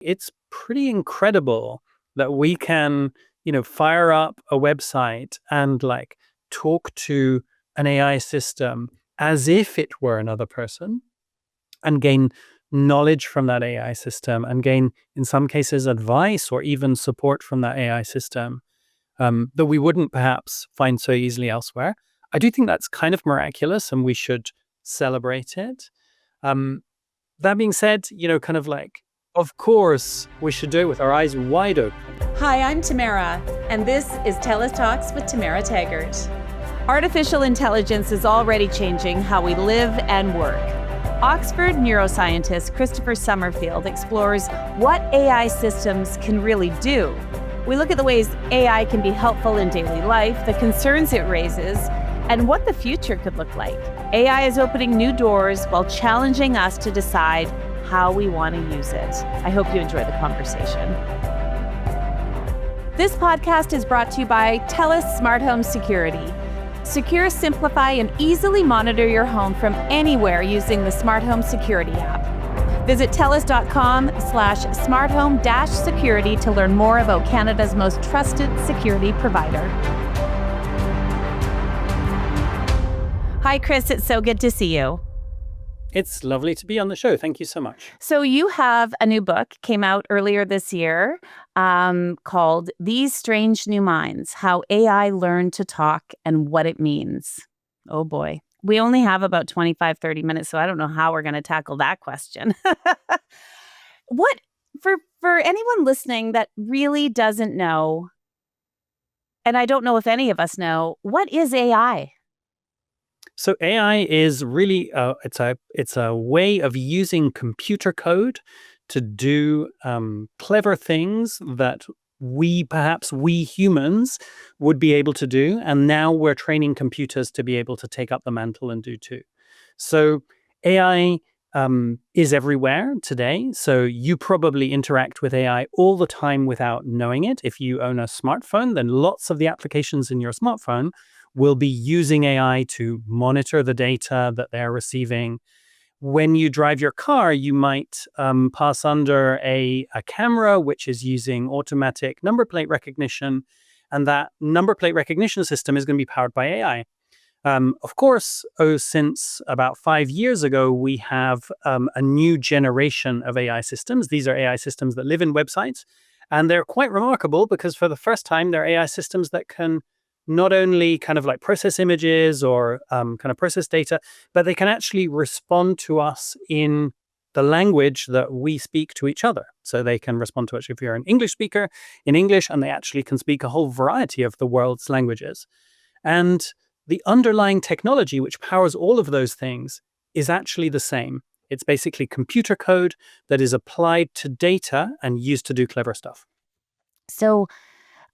It's pretty incredible that we can, fire up a website and like talk to an AI system as if it were another person and gain knowledge from that AI system and gain, in some cases, advice or even support from that AI system that we wouldn't perhaps find so easily elsewhere. I do think that's kind of miraculous and we should celebrate it. Um, that being said, kind of like, of course, we should do it with our eyes wide open. Hi, I'm Tamara, and this is TELUS Talks with Tamara Taggart. Artificial intelligence is already changing how we live and work. Oxford neuroscientist Christopher Summerfield explores what AI systems can really do. We look at the ways AI can be helpful in daily life, the concerns it raises, and what the future could look like. AI is opening new doors while challenging us to decide how we want to use it. I hope you enjoy the conversation. This podcast is brought to you by TELUS Smart Home Security. Secure, simplify, and easily monitor your home from anywhere using the Smart Home Security app. Visit telus.com/smarthome-security to learn more about Canada's most trusted security provider. Hi, Chris. It's so good to see you. It's lovely to be on the show. Thank you so much. So you have a new book, came out earlier this year, called These Strange New Minds, How AI Learned to Talk and What It Means. Oh, boy. We only have about 25, 30 minutes, so I don't know how we're going to tackle that question. For anyone listening that really doesn't know, and I don't know if any of us know, what is AI? So AI is really it's a way of using computer code to do clever things that we humans would be able to do, and now we're training computers to be able to take up the mantle and do too. So AI is everywhere today. So you probably interact with AI all the time without knowing it. If you own a smartphone, then lots of the applications in your smartphone will be using AI to monitor the data that they're receiving. When you drive your car, you might pass under a camera which is using automatic number plate recognition, and that number plate recognition system is going to be powered by AI. Of course, since about 5 years ago, we have a new generation of AI systems. These are AI systems that live in websites, and they're quite remarkable because for the first time, they're AI systems that can not only kind of like process images or kind of process data, but they can actually respond to us in the language that we speak to each other. So they can respond to us if you're an English speaker in English, and they actually can speak a whole variety of the world's languages. And the underlying technology which powers all of those things is actually the same. It's basically computer code that is applied to data and used to do clever stuff. So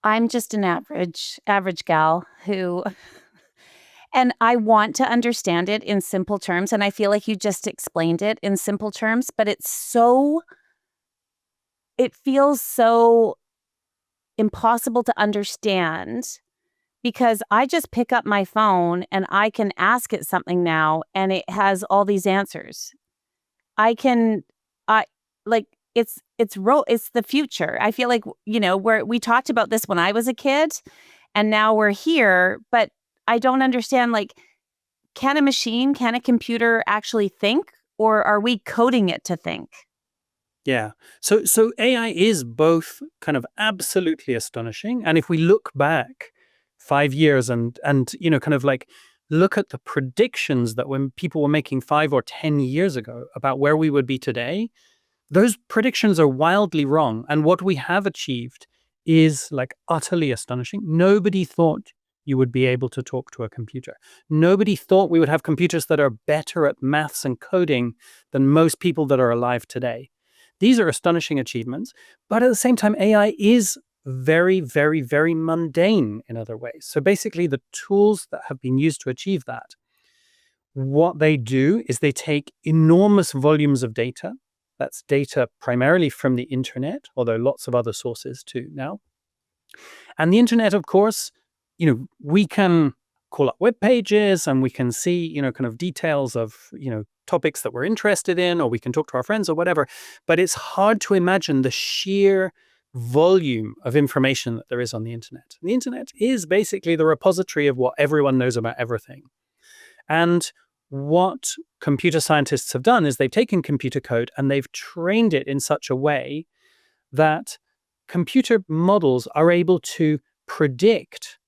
I'm just an average gal who, and I want to understand it in simple terms. And I feel like you just explained it in simple terms, but it feels so impossible to understand because I just pick up my phone and I can ask it something now and it has all these answers. It's the future. I feel like, we talked about this when I was a kid and now we're here, but I don't understand, can a computer actually think, or are we coding it to think? Yeah. So AI is both kind of absolutely astonishing. And if we look back 5 years and kind of like look at the predictions that when people were making 5 or 10 years ago about where we would be today, those predictions are wildly wrong. And what we have achieved is like utterly astonishing. Nobody thought you would be able to talk to a computer. Nobody thought we would have computers that are better at maths and coding than most people that are alive today. These are astonishing achievements. But at the same time, AI is very, very, very mundane in other ways. So basically, the tools that have been used to achieve that, what they do is they take enormous volumes of data. That's data primarily from the internet, although lots of other sources too now. And the internet, of course, we can call up web pages and we can see, kind of details of, topics that we're interested in, or we can talk to our friends or whatever. But it's hard to imagine the sheer volume of information that there is on the internet. The internet is basically the repository of what everyone knows about everything. And what computer scientists have done is they've taken computer code and they've trained it in such a way that computer models are able to predict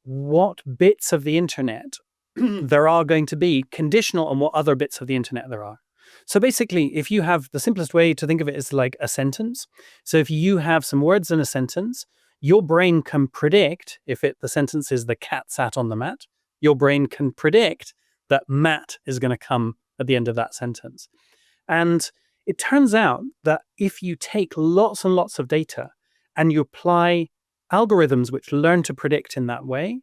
what bits of the internet there are going to be conditional on what other bits of the internet there are. So basically, if you have the simplest way to think of it is like a sentence. So if you have some words in a sentence, your brain can predict if the sentence is the cat sat on the mat, your brain can predict that Matt is going to come at the end of that sentence. And it turns out that if you take lots and lots of data and you apply algorithms which learn to predict in that way,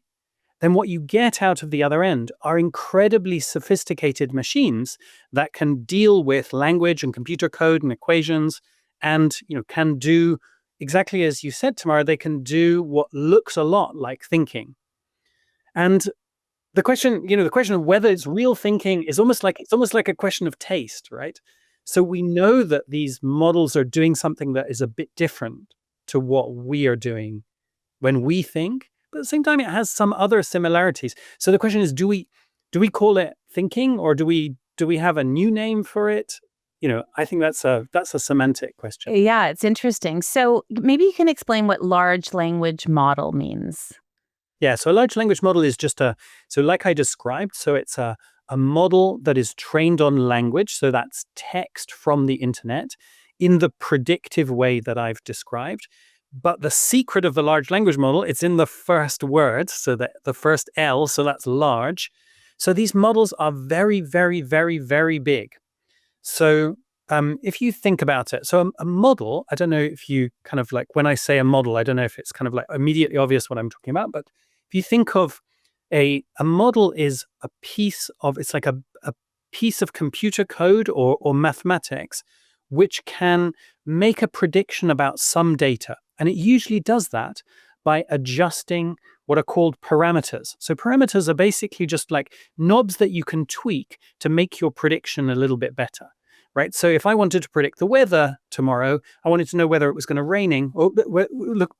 then what you get out of the other end are incredibly sophisticated machines that can deal with language and computer code and equations and, can do exactly as you said, Tamara, they can do what looks a lot like thinking. And the question of whether it's real thinking is almost like a question of taste, right? So we know that these models are doing something that is a bit different to what we are doing when we think, but at the same time, it has some other similarities. So the question is, do we call it thinking, or do we have a new name for it? I think that's a semantic question. Yeah, it's interesting. So maybe you can explain what large language model means. Yeah, so a large language model is just so like I described, so it's a model that is trained on language, so that's text from the internet in the predictive way that I've described. But the secret of the large language model, it's in the first word, so that the first L, so that's large. So these models are very, very, very, very big. So if you think about it, so a model, I don't know if you kind of like, when I say a model, I don't know if it's kind of like immediately obvious what I'm talking about, but if you think of a model is a piece of, it's like a piece of computer code or mathematics, which can make a prediction about some data. And it usually does that by adjusting what are called parameters. So parameters are basically just like knobs that you can tweak to make your prediction a little bit better, right? So if I wanted to predict the weather tomorrow, I wanted to know whether it was going to raining, or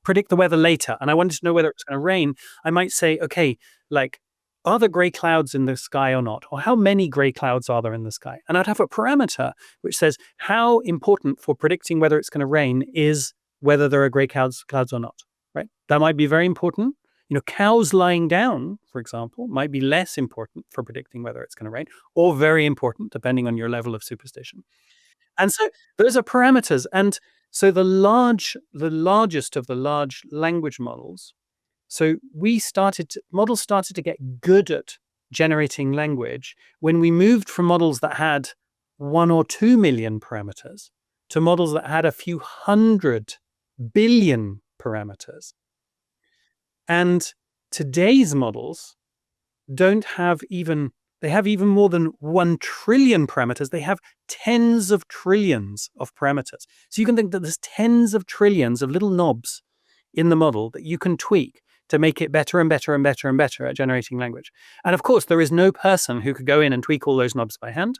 predict the weather later, and I wanted to know whether it was going to rain, I might say, okay, like, are there gray clouds in the sky or not? Or how many gray clouds are there in the sky? And I'd have a parameter which says how important for predicting whether it's going to rain is whether there are gray clouds or not, right? That might be very important. Cows lying down, for example, might be less important for predicting whether it's going to rain, or very important, depending on your level of superstition. And so those are parameters. And so the largest of the large language models, so models started to get good at generating language when we moved from models that had 1 or 2 million parameters to models that had a few 100 billion parameters. And today's models they have even more than 1 trillion parameters. They have tens of trillions of parameters. So you can think that there's tens of trillions of little knobs in the model that you can tweak to make it better and better and better and better at generating language. And of course, there is no person who could go in and tweak all those knobs by hand.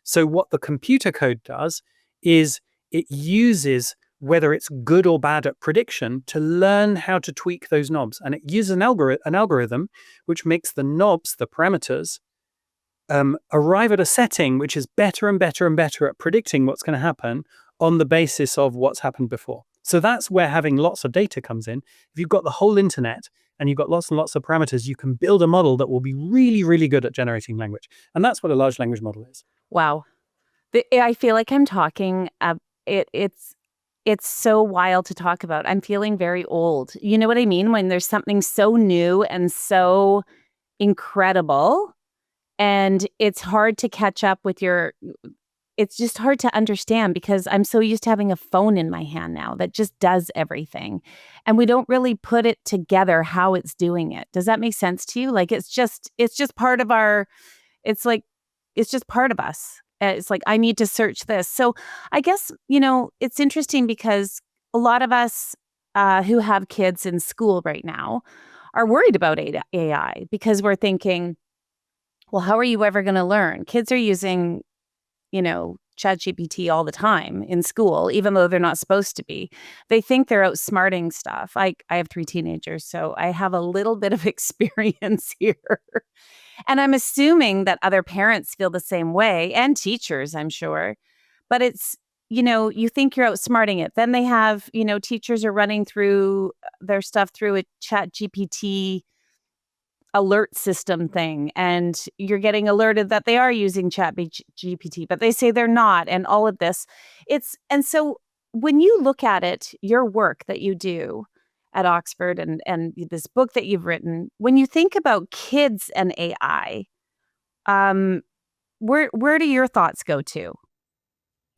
So what the computer code does is it uses whether it's good or bad at prediction to learn how to tweak those knobs. And it uses an algorithm which makes the knobs, the parameters, arrive at a setting which is better and better and better at predicting what's going to happen on the basis of what's happened before. So that's where having lots of data comes in. If you've got the whole internet and you've got lots and lots of parameters, you can build a model that will be really, really good at generating language. And that's what a large language model is. Wow. I feel like I'm talking, it's so wild to talk about. I'm feeling very old. You know what I mean? When there's something so new and so incredible, and it's hard to catch up with it's just hard to understand because I'm so used to having a phone in my hand now that just does everything. And we don't really put it together how it's doing it. Does that make sense to you? Like, it's just part of it's just part of us. It's like, I need to search this. So I guess, it's interesting because a lot of us who have kids in school right now are worried about AI because we're thinking, well, how are you ever going to learn? Kids are using, ChatGPT all the time in school, even though they're not supposed to be. They think they're outsmarting stuff. I have 3 teenagers, so I have a little bit of experience here. And I'm assuming that other parents feel the same way and teachers, I'm sure. But it's, you think you're outsmarting it. Then they have, teachers are running through their stuff through a chat GPT alert system thing. And you're getting alerted that they are using chat GPT, but they say they're not. And all of this. And so when you look at it, your work that you do at Oxford and this book that you've written, when you think about kids and AI, um, where do your thoughts go to?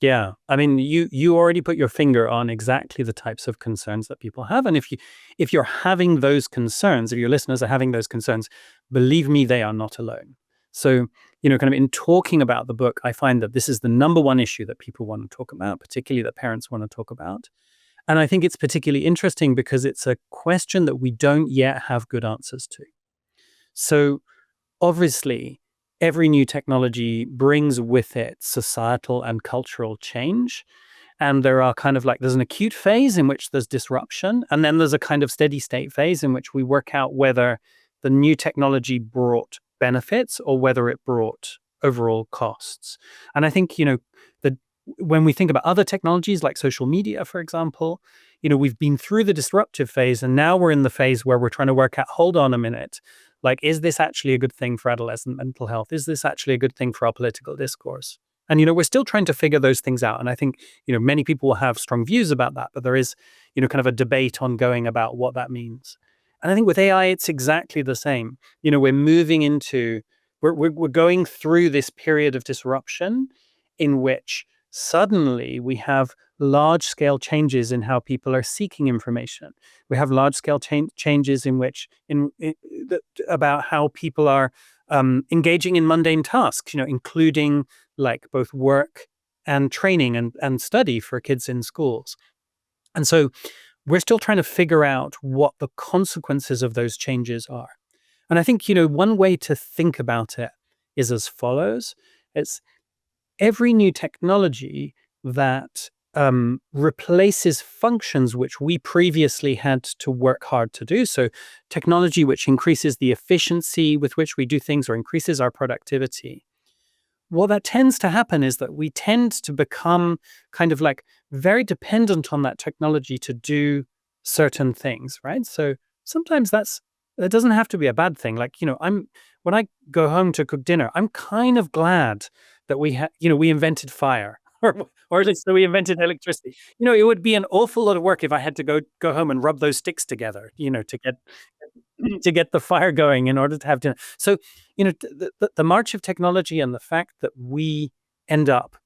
Yeah, I mean, you already put your finger on exactly the types of concerns that people have, and if you're having those concerns, if your listeners are having those concerns, believe me, they are not alone. So, kind of in talking about the book, I find that this is the number one issue that people want to talk about, particularly that parents want to talk about. And I think it's particularly interesting because it's a question that we don't yet have good answers to. So, obviously, every new technology brings with it societal and cultural change. And there are kind of like, there's an acute phase in which there's disruption. And then there's a kind of steady state phase in which we work out whether the new technology brought benefits or whether it brought overall costs. And I think, that when we think about other technologies like social media, for example, we've been through the disruptive phase and now we're in the phase where we're trying to work out, hold on a minute, like, is this actually a good thing for adolescent mental health? Is this actually a good thing for our political discourse? And, we're still trying to figure those things out. And I think, many people will have strong views about that, but there is, kind of a debate ongoing about what that means. And I think with AI, it's exactly the same. We're going through this period of disruption in which suddenly we have large scale changes in how people are seeking information. We have large scale changes in which about how people are engaging in mundane tasks, including like both work and training and study for kids in schools. And so we're still trying to figure out what the consequences of those changes are. And I think, one way to think about it is as follows. It's every new technology that replaces functions which we previously had to work hard to do. So technology which increases the efficiency with which we do things or increases our productivity. What that tends to happen is that we tend to become kind of like very dependent on that technology to do certain things, right? So sometimes that doesn't have to be a bad thing. Like, when I go home to cook dinner, I'm kind of glad that we invented fire or at least that we invented electricity. It would be an awful lot of work if I had to go home and rub those sticks together, to get the fire going in order to have dinner. So, the march of technology and the fact that we end up,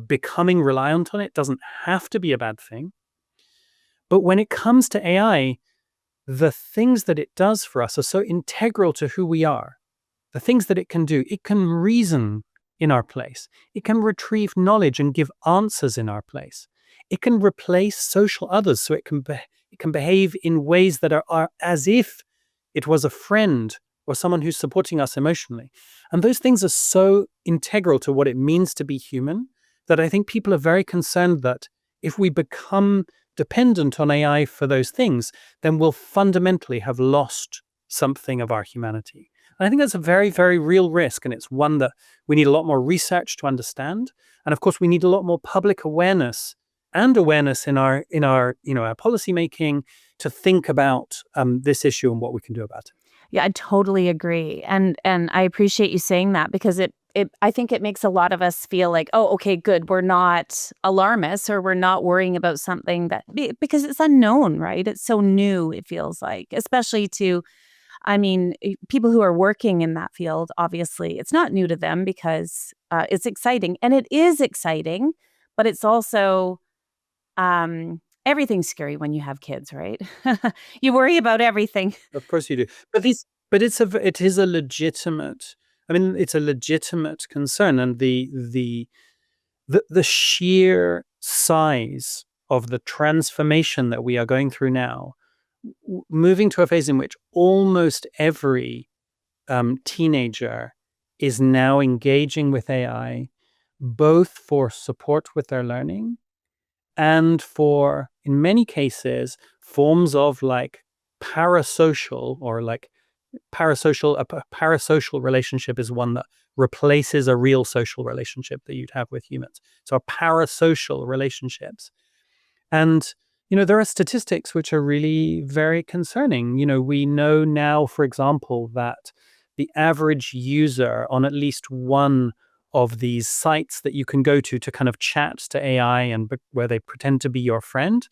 becoming reliant on it doesn't have to be a bad thing. But when it comes to AI, the things that it does for us are so integral to who we are. The things that it can reason in our place. It can retrieve knowledge and give answers in our place. It can replace social others, so it can behave in ways that are as if it was a friend or someone who's supporting us emotionally. And those things are so integral to what it means to be human that I think people are very concerned that if we become dependent on AI for those things, then we'll fundamentally have lost something of our humanity. And I think that's a very, very real risk, and it's one that we need a lot more research to understand. And of course, we need a lot more public awareness and awareness in our our policy making to think about this issue and what we can do about it. Yeah, I totally agree. And I appreciate you saying that because it I think it makes a lot of us feel like, oh, okay, good. We're not alarmists or we're not worrying about something because it's unknown, right? It's so new, it feels like, especially to, people who are working in that field, obviously, it's not new to them because it's exciting. And it is exciting, but it's also everything's scary when you have kids, right? You worry about everything. Of course you do. But it is a legitimate. I mean, it's a legitimate concern, and the sheer size of the transformation that we are going through now moving to a phase in which almost every teenager is now engaging with AI, both for support with their learning and for, in many cases, forms of like parasocial or like parasocial. A parasocial relationship is one that replaces a real social relationship that you'd have with humans. So, parasocial relationships. And, there are statistics which are really very concerning. We know now, for example, that the average user on at least one of these sites that you can go to kind of chat to AI and where they pretend to be your friend,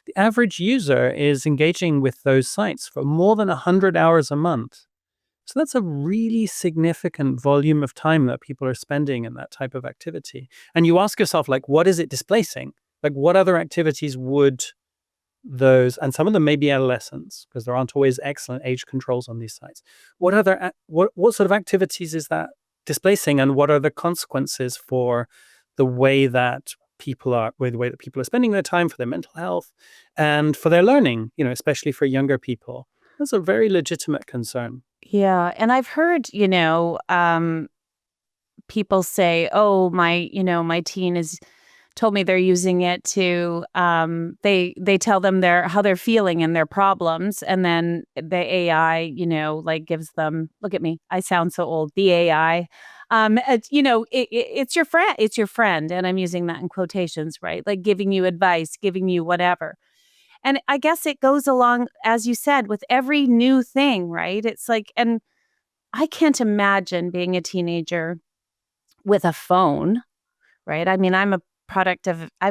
the average user is engaging with those sites for more than 100 hours a month. So that's a really significant volume of time that people are spending in that type of activity. And you ask yourself, like, what is it displacing? Like, what other activities would those, and some of them may be adolescents, because there aren't always excellent age controls on these sites. What sort of activities is that displacing, and what are the consequences for the way that the way that people are spending their time, for their mental health and for their learning, especially for younger people? That's a very legitimate concern. Yeah, and I've heard, people say, "Oh, my teen is told me they're using it to they tell them how they're feeling and their problems, and then the AI, like gives them, look at me, I sound so old, the AI, it's your friend, and I'm using that in quotations, right? Like giving you advice, giving you whatever. And I guess it goes along, as you said, with every new thing, right? It's like, and I can't imagine being a teenager with a phone, right? I mean, I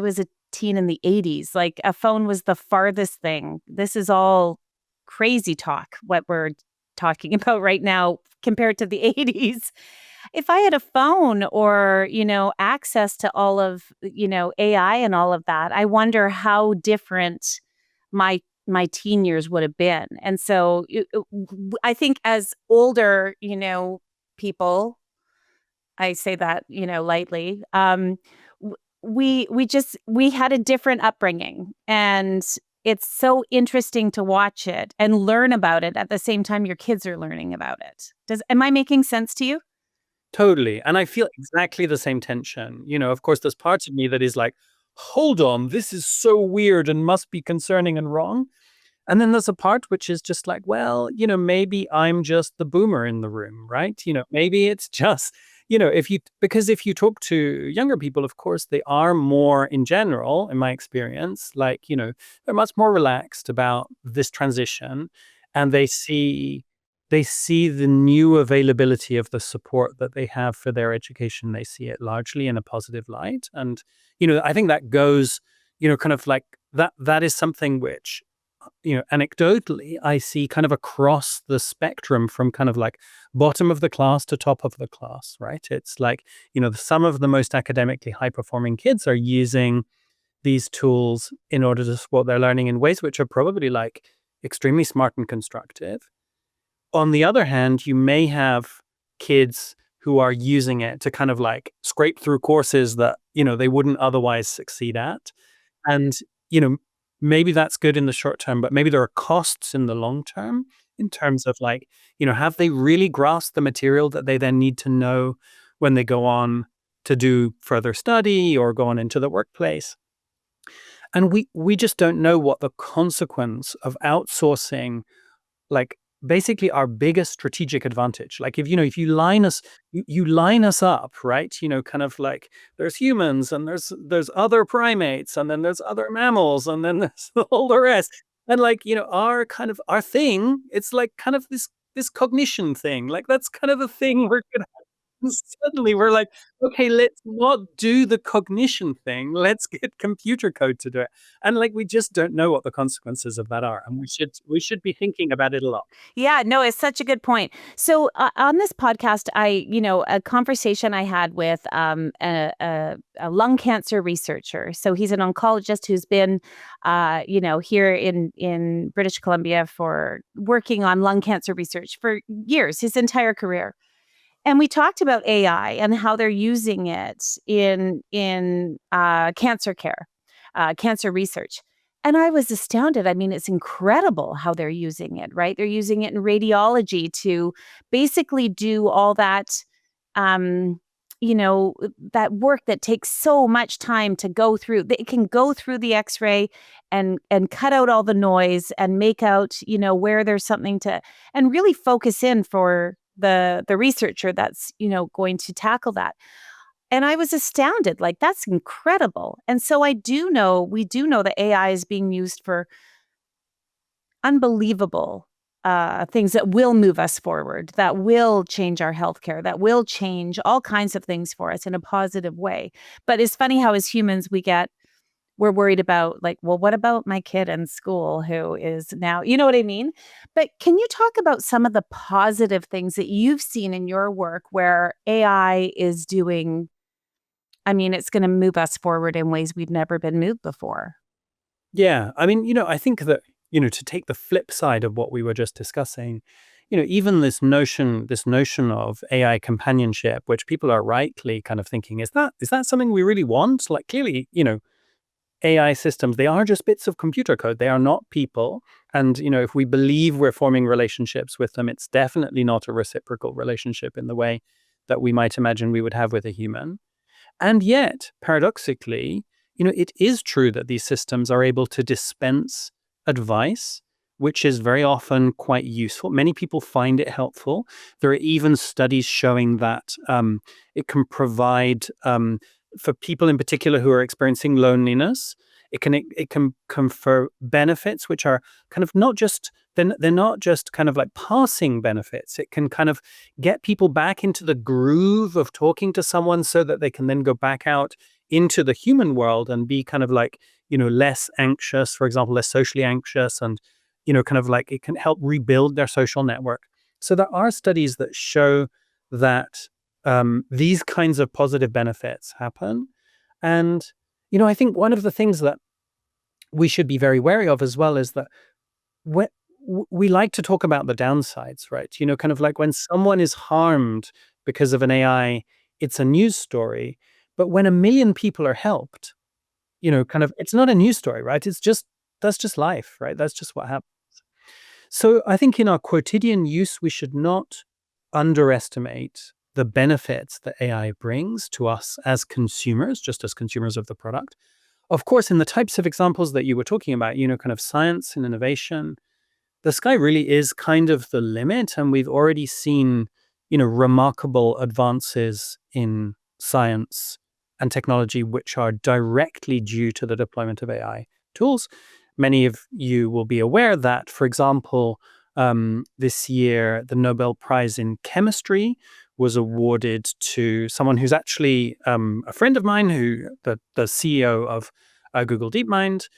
was a teen in the 80s. Like a phone was the farthest thing. This is all crazy talk, what we're talking about right now compared to the 80s. If I had a phone or, access to all of, AI and all of that, I wonder how different my teen years would have been. And so I think as older, people, I say that, lightly. We had a different upbringing, and it's so interesting to watch it and learn about it at the same time your kids are learning about it. Am I making sense to you? Totally. And I feel exactly the same tension. Of course, there's parts of me that is like, hold on, this is so weird and must be concerning and wrong. And then there's a part which is just like, well, maybe I'm just the boomer in the room, right? Maybe it's just, because if you talk to younger people, of course, they are more, in general, in my experience, like, they're much more relaxed about this transition, and they see the new availability of the support that they have for their education. They see it largely in a positive light. And, I think that goes, kind of like that is something which, anecdotally, I see kind of across the spectrum from kind of like bottom of the class to top of the class, right? It's like, some of the most academically high performing kids are using these tools in order to support their learning in ways which are probably like extremely smart and constructive. On the other hand, you may have kids who are using it to kind of like scrape through courses that, they wouldn't otherwise succeed at. And, you know, maybe that's good in the short term, but maybe there are costs in the long term in terms of like, have they really grasped the material that they then need to know when they go on to do further study or go on into the workplace? And we just don't know what the consequence of outsourcing, like, basically our biggest strategic advantage. Like, if you line us up, right? Kind of like there's humans, and there's other primates, and then there's other mammals, and then there's all the rest. And like, our thing, it's like kind of this cognition thing. Like, that's kind of the thing we're gonna suddenly we're like, okay, let's not do the cognition thing. Let's get computer code to do it. And like, we just don't know what the consequences of that are. And we should be thinking about it a lot. Yeah, no, it's such a good point. So on this podcast, a conversation I had with a lung cancer researcher. So he's an oncologist who's been, here in British Columbia for working on lung cancer research for years, his entire career. And we talked about AI and how they're using it in cancer care, cancer research. And I was astounded. I mean, it's incredible how they're using it, right? They're using it in radiology to basically do all that, um, that work that takes so much time to go through. It can go through the X-ray and cut out all the noise and make out, where there's something to, and really focus in for the researcher that's, going to tackle that. And I was astounded, like, that's incredible. And so we do know that AI is being used for unbelievable things that will move us forward, that will change our healthcare, that will change all kinds of things for us in a positive way. But it's funny how as humans we're worried about, like, well, what about my kid in school who is now, you know what I mean? But can you talk about some of the positive things that you've seen in your work where AI is doing? I mean, it's gonna move us forward in ways we've never been moved before. Yeah, I mean, I think that, to take the flip side of what we were just discussing, even this notion of AI companionship, which people are rightly kind of thinking, is that something we really want? Like, clearly, AI systems, they are just bits of computer code. They are not people. And, if we believe we're forming relationships with them, it's definitely not a reciprocal relationship in the way that we might imagine we would have with a human. And yet, paradoxically, it is true that these systems are able to dispense advice, which is very often quite useful. Many people find it helpful. There are even studies showing that it can provide, for people in particular who are experiencing loneliness, it can confer benefits which are kind of not just they're not just kind of like passing benefits. It can kind of get people back into the groove of talking to someone so that they can then go back out into the human world and be kind of like, less anxious, for example, less socially anxious, and, kind of like it can help rebuild their social network. So there are studies that show that these kinds of positive benefits happen. And, I think one of the things that we should be very wary of as well is that when we like to talk about the downsides, right? Kind of like when someone is harmed because of an AI, it's a news story. But when a million people are helped, kind of, it's not a news story, right? That's just life, right? That's just what happens. So I think in our quotidian use, we should not underestimate the benefits that AI brings to us as consumers, just as consumers of the product. Of course, in the types of examples that you were talking about, kind of science and innovation, the sky really is kind of the limit. And we've already seen, remarkable advances in science and technology, which are directly due to the deployment of AI tools. Many of you will be aware that, for example, this year, the Nobel Prize in Chemistry was awarded to someone who's actually a friend of mine, the CEO of Google DeepMind,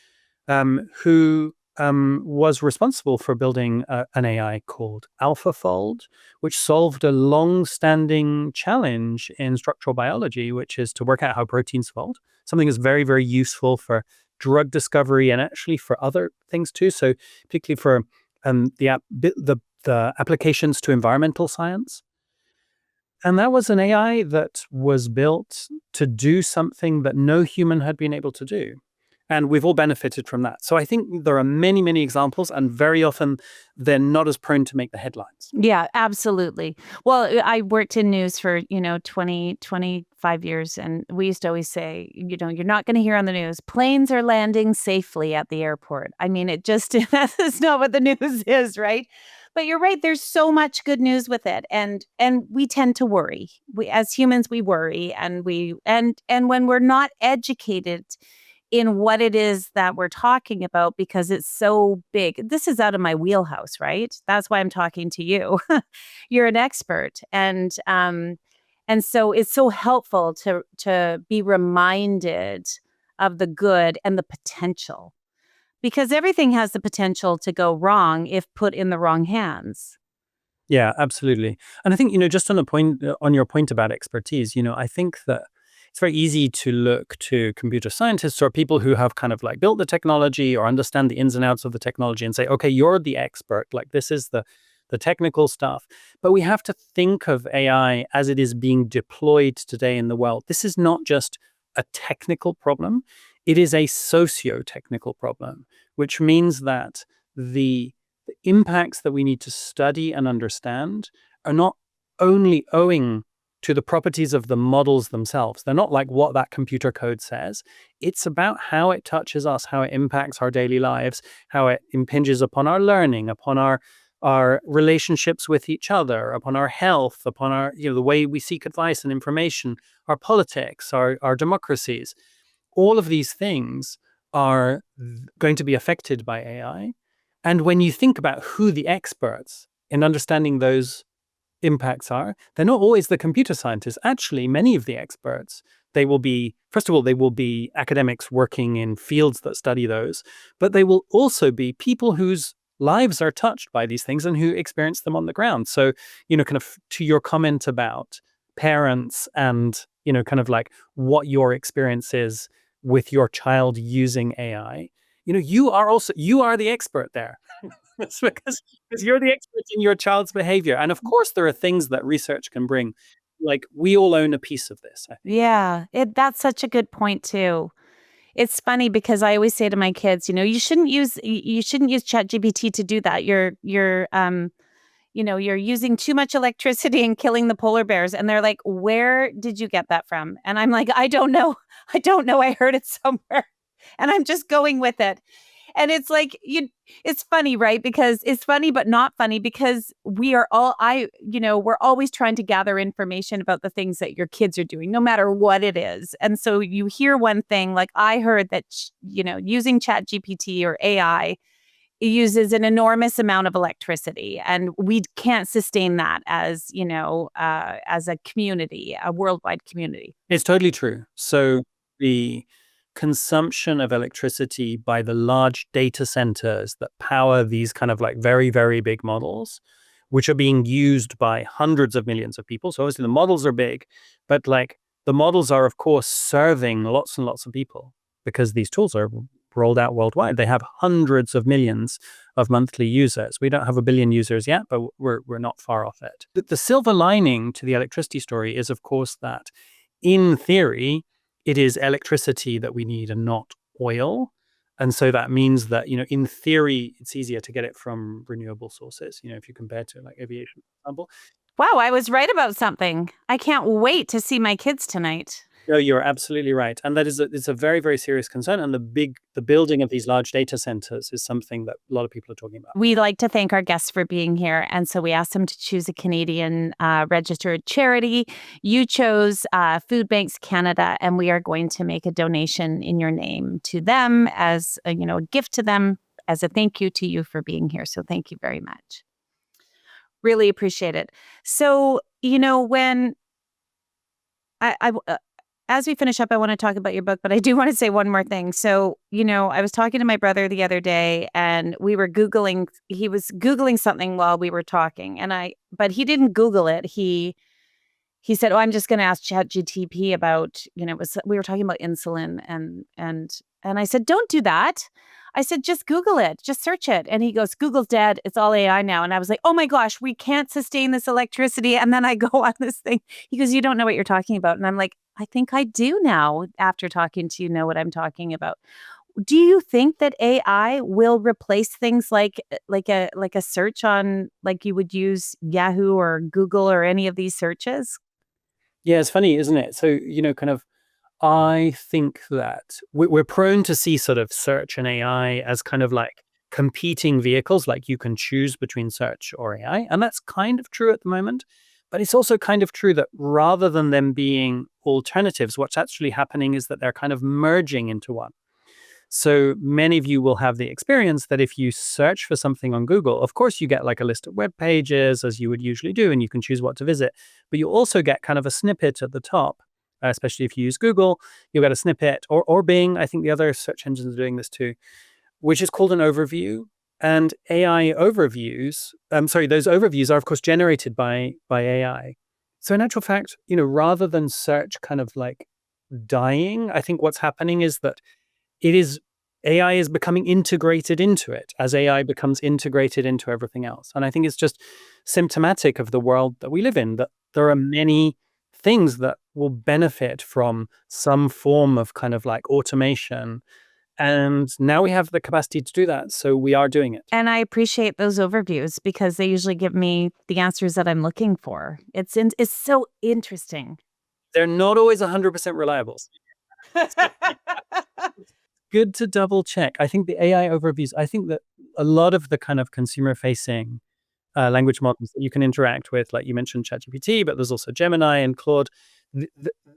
who was responsible for building an AI called AlphaFold, which solved a long-standing challenge in structural biology, which is to work out how proteins fold. Something that's very, very useful for drug discovery and actually for other things too. So particularly for the applications to environmental science. And that was an AI that was built to do something that no human had been able to do. And we've all benefited from that. So I think there are many, many examples, and very often they're not as prone to make the headlines. Yeah, absolutely. Well, I worked in news for, 20, 25 years, and we used to always say, you're not going to hear on the news, planes are landing safely at the airport. I mean, it just, that's not what the news is, right? But you're right, there's so much good news with it. And we tend to worry. We, as humans, we worry, and when we're not educated in what it is that we're talking about, because it's so big. This is out of my wheelhouse, right? That's why I'm talking to you. You're an expert. And so it's so helpful to be reminded of the good and the potential, because everything has the potential to go wrong if put in the wrong hands. Yeah, absolutely. And I think, just on your point about expertise, I think that it's very easy to look to computer scientists or people who have kind of like built the technology or understand the ins and outs of the technology and say, okay, you're the expert. Like, this is the technical stuff. But we have to think of AI as it is being deployed today in the world. This is not just a technical problem. It is a socio-technical problem, which means that the impacts that we need to study and understand are not only owing to the properties of the models themselves. They're not like what that computer code says. It's about how it touches us, how it impacts our daily lives, how it impinges upon our learning, upon our relationships with each other, upon our health, upon our, the way we seek advice and information, our politics, our democracies. All of these things are going to be affected by AI. And when you think about who the experts in understanding those impacts are, they're not always the computer scientists. Actually, many of the experts, they will be, first of all, they will be academics working in fields that study those, but they will also be people whose lives are touched by these things and who experience them on the ground. So, kind of to your comment about parents and, kind of like what your experience is with your child using AI, you are the expert there. It's because you're the expert in your child's behavior. And of course, there are things that research can bring. Like, we all own a piece of this, I think. Yeah, that's such a good point too. It's funny because I always say to my kids, you shouldn't use ChatGPT to do that. You're using too much electricity and killing the polar bears. And they're like, where did you get that from? And I'm like, I don't know. I don't know. I heard it somewhere and I'm just going with it. And it's like, it's funny, right? Because it's funny, but not funny because we're always trying to gather information about the things that your kids are doing, no matter what it is. And so you hear one thing, like I heard that, using Chat GPT or AI uses an enormous amount of electricity, and we can't sustain that as a community, a worldwide community. It's totally true. So the consumption of electricity by the large data centers that power these kind of like very, very big models, which are being used by hundreds of millions of people. So obviously the models are big, but like the models are, of course, serving lots and lots of people because these tools are rolled out worldwide. They have hundreds of millions of monthly users. We don't have 1 billion users yet, but we're not far off it. The silver lining to the electricity story is, of course, that in theory, it is electricity that we need and not oil. And so that means that, in theory, it's easier to get it from renewable sources, if you compare to like aviation, for example. Wow, I was right about something. I can't wait to see my kids tonight. No, you're absolutely right. And that is it's a very, very serious concern. And the building of these large data centers is something that a lot of people are talking about. We'd like to thank our guests for being here. And so we asked them to choose a Canadian registered charity. You chose Food Banks Canada, and we are going to make a donation in your name to them as a gift to them as a thank you to you for being here. So thank you very much. Really appreciate it. So, when as we finish up, I want to talk about your book, but I do want to say one more thing. So, I was talking to my brother the other day and he was Googling something while we were talking but he didn't Google it. He said, I'm just going to ask ChatGPT about, we were talking about insulin and I said, don't do that. I said, just Google it, just search it. And he goes, Google's dead. It's all AI now. And I was like, oh my gosh, we can't sustain this electricity. And then I go on this thing. He goes, you don't know what you're talking about. And I'm like, I think I do now after talking to you, know what I'm talking about. Do you think that AI will replace things like a search on, like you would use Yahoo or Google or any of these searches? Yeah, it's funny, isn't it? So, kind of, I think that we're prone to see sort of search and AI as kind of like competing vehicles, like you can choose between search or AI. And that's kind of true at the moment. But it's also kind of true that rather than them being alternatives, what's actually happening is that they're kind of merging into one. So many of you will have the experience that if you search for something on Google, of course, you get like a list of web pages as you would usually do, and you can choose what to visit. But you also get kind of a snippet at the top, especially if you use Google, you'll get a snippet or Bing. I think the other search engines are doing this too, which is called an overview. And AI overviews, those overviews are, of course, generated by AI. So in actual fact, rather than search kind of like dying, I think what's happening is that AI is becoming integrated into it as AI becomes integrated into everything else. And I think it's just symptomatic of the world that we live in, that there are many things that will benefit from some form of kind of like automation. And now we have the capacity to do that. So we are doing it. And I appreciate those overviews because they usually give me the answers that I'm looking for. It's so interesting. They're not always 100% reliable. Good to double check. I think the AI overviews, I think that a lot of the kind of consumer facing language models that you can interact with, like you mentioned ChatGPT, but there's also Gemini and Claude.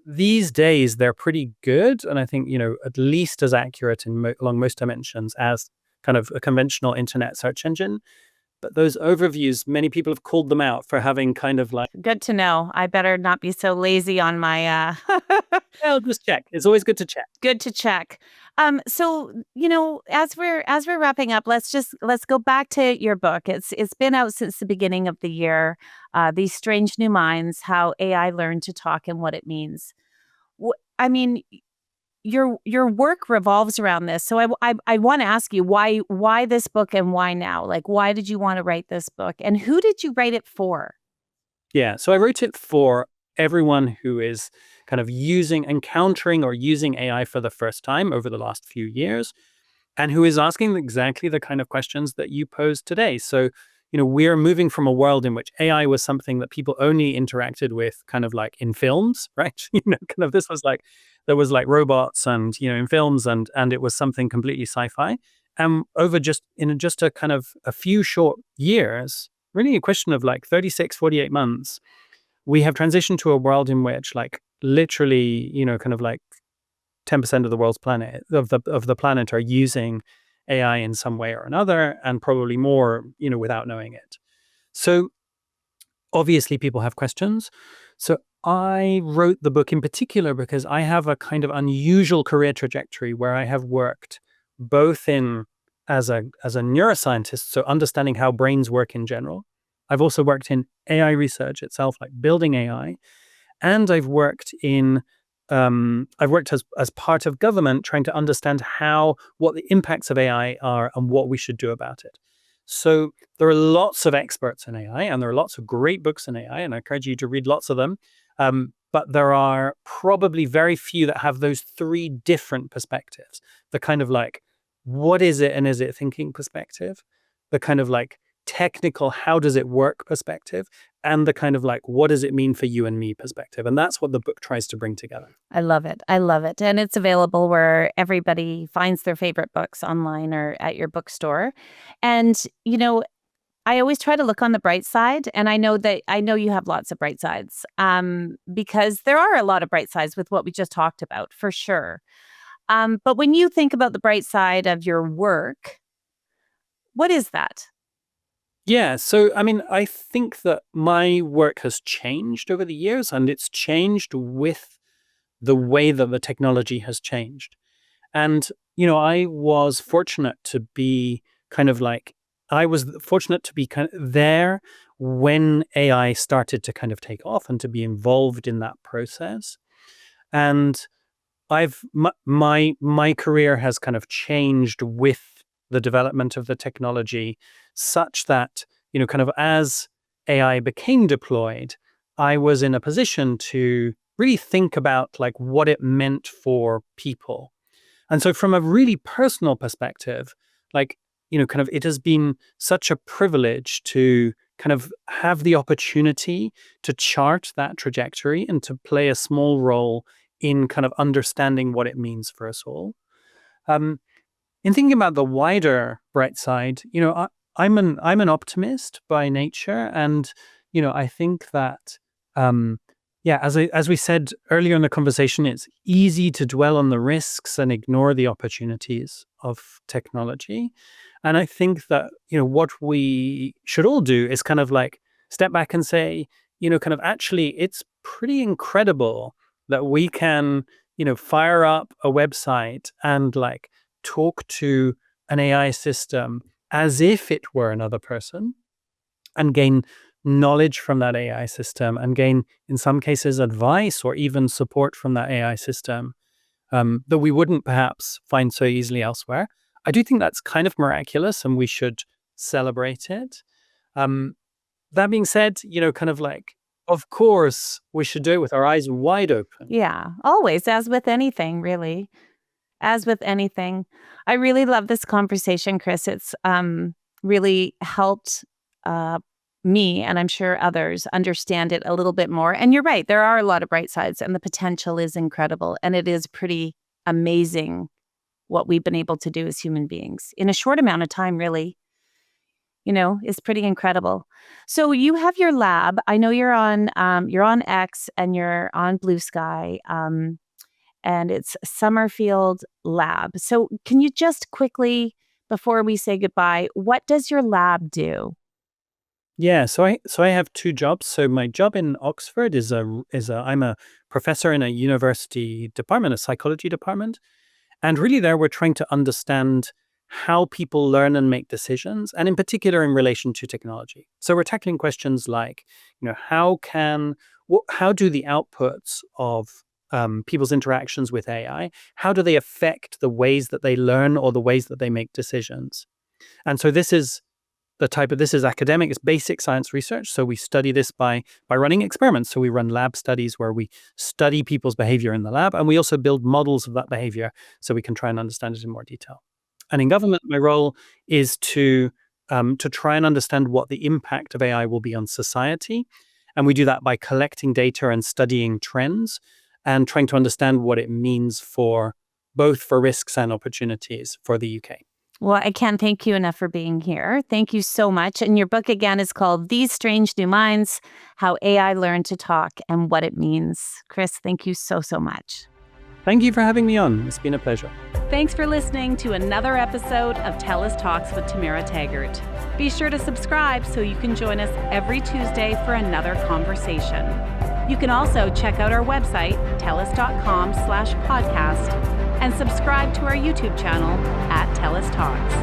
These days, they're pretty good. And I think, at least as accurate along most dimensions as kind of a conventional internet search engine. But those overviews, many people have called them out for having kind of like, Good to know. I better not be so lazy on my well, just check. It's always good to check. good to check. So as we're wrapping up, let's go back to your book. It's been out since the beginning of the year. These Strange New Minds: How AI Learned to Talk and What It Means. I mean, your work revolves around this. So I want to ask you why this book and why now? Like, why did you want to write this book, and who did you write it for? Yeah, so I wrote it for everyone who is kind of encountering or using AI for the first time over the last few years, and who is asking exactly the kind of questions that you posed today. So, we're moving from a world in which AI was something that people only interacted with kind of like in films, right? Kind of this was like, there was like robots and, in films and it was something completely sci-fi. And over just a kind of a few short years, really a question of like 36, 48 months, we have transitioned to a world in which like literally, kind of like 10% of the world's of the planet are using AI in some way or another, and probably more, without knowing it. So obviously people have questions. So I wrote the book in particular because I have a kind of unusual career trajectory where I have worked both in as a neuroscientist, so understanding how brains work in general. I've also worked in AI research itself, like building AI, and I've worked as part of government, trying to understand what the impacts of AI are and what we should do about it. So there are lots of experts in AI, and there are lots of great books in AI, and I encourage you to read lots of them. But there are probably very few that have those three different perspectives. The kind of like, what is it and is it thinking perspective? The kind of like technical, how does it work perspective? And the kind of like, what does it mean for you and me perspective? And that's what the book tries to bring together. I love it. I love it. And it's available where everybody finds their favorite books, online or at your bookstore. And, I always try to look on the bright side. And I know you have lots of bright sides, because there are a lot of bright sides with what we just talked about, for sure. But when you think about the bright side of your work, what is that? Yeah, so I mean, I think that my work has changed over the years, and it's changed with the way that the technology has changed. And, I was fortunate to be kind of like, I was fortunate to be kind of there when AI started to kind of take off and to be involved in that process. And my career has kind of changed with the development of the technology, such that, kind of as AI became deployed, I was in a position to really think about like what it meant for people. And so from a really personal perspective, like, kind of it has been such a privilege to kind of have the opportunity to chart that trajectory and to play a small role in kind of understanding what it means for us all. Um, in thinking about the wider bright side, I'm an optimist by nature, and I think that yeah, as we said earlier in the conversation, it's easy to dwell on the risks and ignore the opportunities of technology. And I think that what we should all do is kind of like step back and say, kind of actually, it's pretty incredible that we can fire up a website and like talk to an AI system as if it were another person, and gain knowledge from that AI system, and gain, in some cases, advice or even support from that AI system that we wouldn't perhaps find so easily elsewhere. I do think that's kind of miraculous, and we should celebrate it. That being said, kind of like Of course, we should do it with our eyes wide open. Yeah, always, as with anything, really. As with anything. I really love this conversation, Chris. It's really helped me, and I'm sure others, understand it a little bit more. And you're right, there are a lot of bright sides, and the potential is incredible. And it is pretty amazing what we've been able to do as human beings in a short amount of time, really. Is pretty incredible. So you have your lab. I know you're on X and you're on BlueSky. And it's Summerfield Lab. So can you just quickly, before we say goodbye, what does your lab do? Yeah, so I have two jobs. So my job in Oxford is I'm a professor in a university department, a psychology department, and really there we're trying to understand how people learn and make decisions, and in particular in relation to technology. So we're tackling questions like, how do the outputs of people's interactions with AI, how do they affect the ways that they learn or the ways that they make decisions? And so this is academic, it's basic science research. So we study this by running experiments. So we run lab studies where we study people's behavior in the lab, and we also build models of that behavior so we can try and understand it in more detail. And in government, my role is to try and understand what the impact of AI will be on society. And we do that by collecting data and studying trends and trying to understand what it means for both for risks and opportunities for the UK. Well, I can't thank you enough for being here. Thank you so much. And your book, again, is called These Strange New Minds, How AI Learned to Talk and What It Means. Chris, thank you so, so much. Thank you for having me on. It's been a pleasure. Thanks for listening to another episode of TELUS Talks with Tamara Taggart. Be sure to subscribe so you can join us every Tuesday for another conversation. You can also check out our website, telus.com/podcast, and subscribe to our YouTube channel at TELUS Talks.